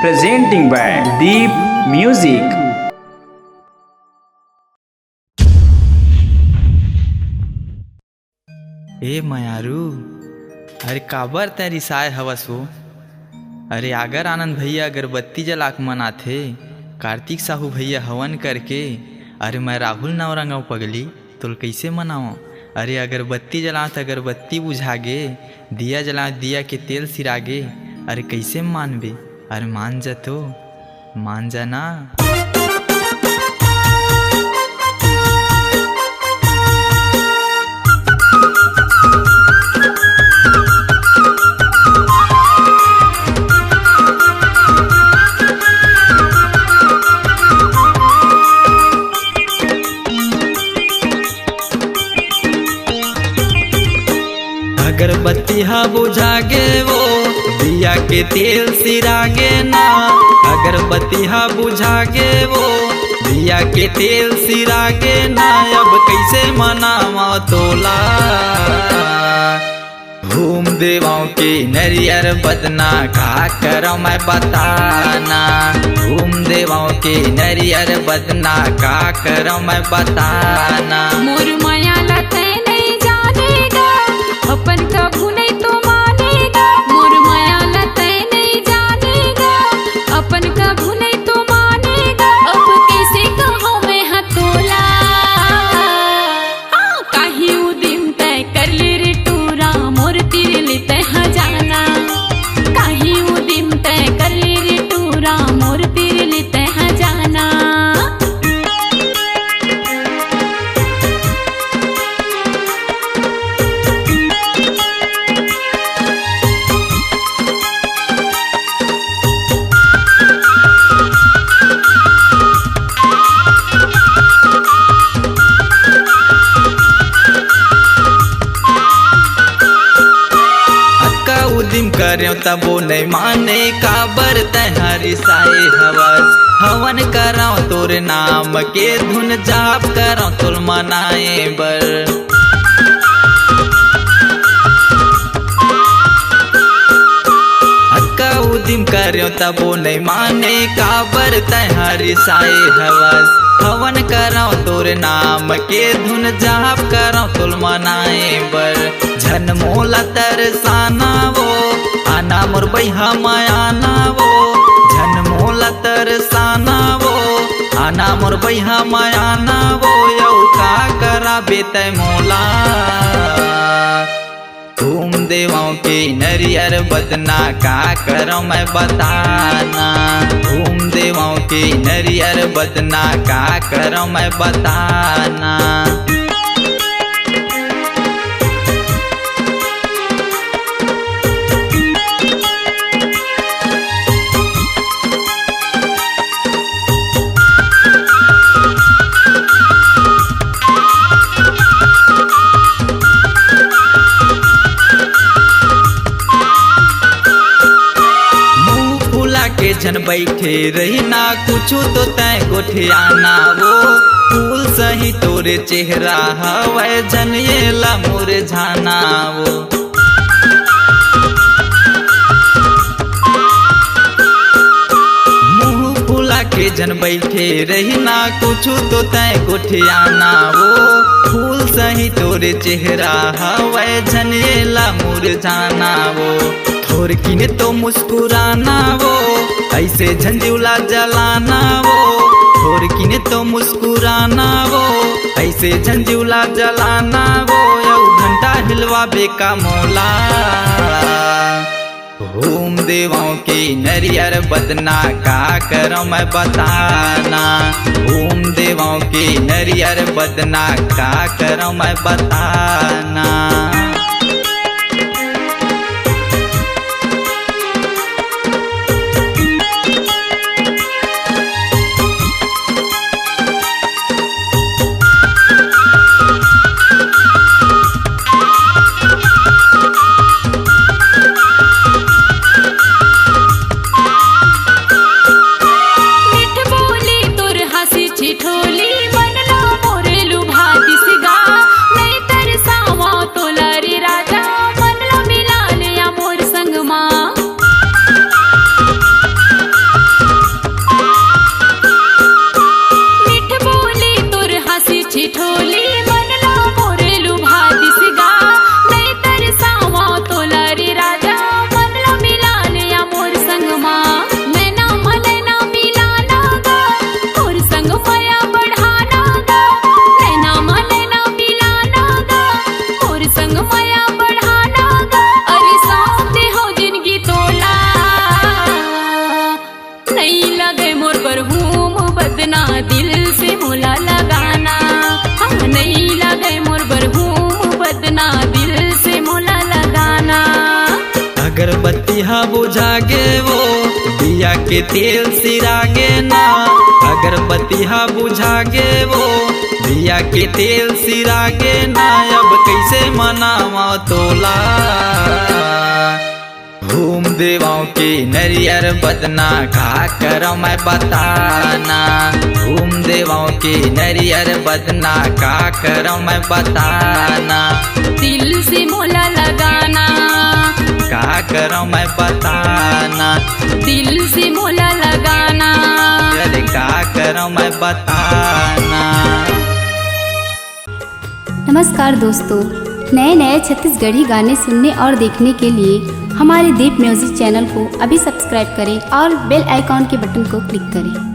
presenting by Deep Music. ए मयारू, अरे काबर तेरी साय हवस हो। अरे आगर आनंद भैया अगरबत्ती जलाक मनाथे, कार्तिक साहू भैया हवन करके। अरे मैं राहुल नवरंगाव पगली तोल कैसे मनाओ। अरे अगरबत्ती जला तो अगरबत्ती बुझागे, दिया जला दिया के तेल सिरागे। अरे कैसे मानबे। अरे मान जा तो मान जाना। अगरबत्ती हा बुझागे वो दिया के तेल सिरागे ना। अगरबत्ती हा बुझागे वो दिया के तेल सिरागे ना। अब कैसे मनावा तोला, घूम देवाओं के नरियर बदना का करो मैं बताना। घूम देवाओं के नरियर बदना का करो मैं बताना। मोर माया लते नहीं जानेगा, अपन कभू नहीं तो मानेगा। मोर माया लते नहीं जानेगा, अपन कभू नहीं तो मानेगा। अब कैसे कहो मैं हतोला, काहे उ दिन तय कर ले रे टूरा, मोर तीर लेते ह जाना। काहे उ दिन तय कर ले रे टूरा, मोर तीर लेते ह जाना। उदिम कर्यो तबो नहीं माने, काबर तहरी साए हवस। हवन करो तोर नाम के धुन जाप करो तुल मनाए बर। अक्का उदिम कर्यो तबो नहीं माने, काबर तहरी साए हवस। हवन करो तोर नाम के धुन जाप करो तुल मनाए बर। झन मोला तरसाना वो आना मोर बैहा मायाना वो। झन मोला तरसाना वो आना मोर बैहा मायाना वो। यौ का करा बेतै मोला, घूम देवाओं के नरियर बदना का करो मैं बताना। घूम देवाओं के नरियर बदना का करो मैं बताना। जन बैठे रही ना कुछ तो तय गोठे आना वो। फूल सही तोरे चेहरा हवै जन ये ला मुरझाना वो। मुँह फूला के जन बैठे रही ना कुछ तो तय गोठे आना वो। फूल सही तोरे चेहरा हवै जन ये ला मुरझाना वो। थोर किने तो मुस्कुराना वो, ऐसे झंझुला जलाना वो। थोर किने तो मुस्कुराना वो, ऐसे झंझुला जलाना वो। यौ घंटा हिलवा बेका मोला, घूम देवाओं के नरियर बदना का करो मैं बताना। घूम देवाओं के नरियर बदना का करो मैं बताना। ठिठोली बनला मोरे लुभा दिसगा, नहीं तरसावा तोला बदना दिल से मोला लगाना। हाँ नहीं लगे मोर बरहूम बदना दिल से मोला लगाना। अगरबत्ती हाँ बुझागे वो दिया के तेल सिरागे ना। अगरबत्ती हाँ बुझागे वो दिया के तेल सिरागे ना। अब कैसे मनावा तोला घूम देवाओं की नरियर बदना का करो मैं बताना। घूम देवाओं की नरियर बदना का करो मैं बताना। दिल से मोला लगाना का करो मैं बताना। दिल से मोला लगाना। अरे का करो मैं बताना। नमस्कार दोस्तों, नए नए छत्तीसगढ़ी गाने सुनने और देखने के लिए हमारे दीप म्यूजिक चैनल को अभी सब्सक्राइब करें और बेल आइकॉन के बटन को क्लिक करें।